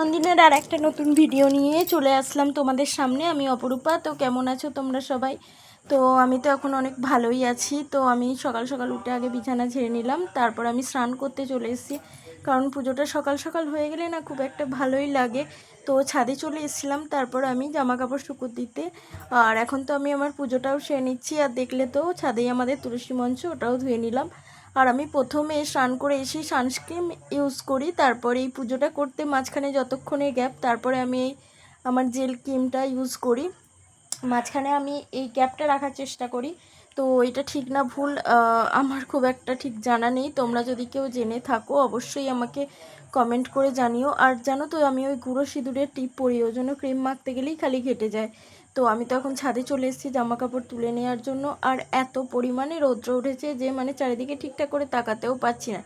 নন্দিনের আর একটা নতুন ভিডিও নিয়ে চলে আসলাম তোমাদের সামনে। আমি অপরূপা। তো কেমন আছো তোমরা সবাই? তো আমি তো এখন অনেক ভালোই আছি। তো আমি সকাল সকাল উঠে আগে বিছানা ঝেড়ে নিলাম, তারপর আমি স্নান করতে চলে এসেছি, কারণ পুজোটা সকাল সকাল হয়ে গেলে না খুব একটা ভালোই লাগে। তো ছাদে চলে এসেছিলাম, তারপর আমি জামা কাপড় শুকোতে দিতে। আর এখন তো আমি আমার পুজোটাও সেরে নিচ্ছি। আর দেখলে তো ছাদেই আমাদের তুলসী মঞ্চ, ওটাও ধুয়ে নিলাম। আর আমি প্রথমে স্নান করে এসেই সানস্ক্রিন ইউজ করি, তারপরে এই পুজোটা করতে মাঝখানে যতক্ষণে গ্যাপ, তারপরে আমি এই আমার জেল ক্রিমটা ইউজ করি। মাঝখানে আমি এই গ্যাপটা রাখার চেষ্টা করি। তো এটা ঠিক না ভুল আমার খুব একটা ঠিক জানা নেই। তোমরা যদি কেউ জেনে থাকো অবশ্যই আমাকে কমেন্ট করে জানিও। আর জানো তো আমি ওই গুঁড়ো সিঁদুরের টিপ পরি, ওই জন্য ক্রিম মাখতে গেলেই খালি ঘেটে যায়। তো আমি তো এখন ছাদে চলে এসেছি জামা কাপড় তুলে নেওয়ার জন্য। আর এত পরিমাণে রৌদ্র উঠেছে যে মানে চারিদিকে ঠিকঠাক করে তাকাতেও পাচ্ছি না।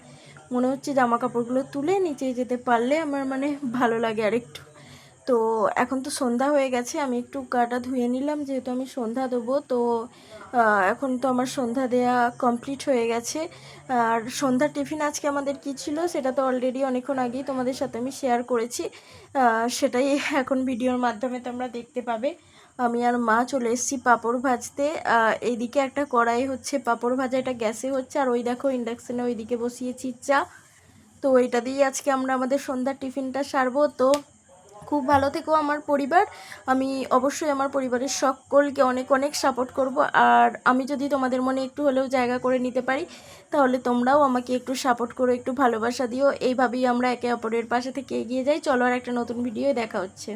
মনে হচ্ছে জামা কাপড়গুলো তুলে নিচে যেতে পারলে আমার মানে ভালো লাগে আরেকটু। তো এখন তো সন্ধ্যা হয়ে গেছে, আমি একটু গাটা ধুয়ে নিলাম যেহেতু আমি সন্ধ্যা দেবো। তো এখন তো আমার সন্ধ্যা দেয়া কমপ্লিট হয়ে গেছে। আর সন্ধ্যার টিফিন আজকে আমাদের কী ছিল সেটা তো অলরেডি অনেকক্ষণ আগেই তোমাদের সাথে আমি শেয়ার করেছি। সেটাই এখন ভিডিওর মাধ্যমে তোমরা দেখতে পাবে। আমি আর মা চলে এসেছি পাঁপড় ভাজতে। এইদিকে একটা কড়াই হচ্ছে পাঁপড় ভাজা, এটা গ্যাসে হচ্ছে। আর ওই দেখো ইন্ডাকশানে ওইদিকে বসিয়েছি চা। তো এটা দিয়ে আজকে আমরা আমাদের সন্ধ্যার টিফিনটা সারবো। তো খুব ভালো থেকো আমার পরিবার। আমি অবশ্যই আমার পরিবারের সকলকে অনেক অনেক সাপোর্ট করব। আর আমি যদি তোমাদের মনে একটু হলেও জায়গা করে নিতে পারি, তাহলে তোমরাও আমাকে একটু সাপোর্ট করো, একটু ভালোবাসা দিও। এইভাবেই আমরা একে অপরের পাশে থেকে এগিয়ে যাই। চলো আর একটা নতুন ভিডিও দেখা হচ্ছে।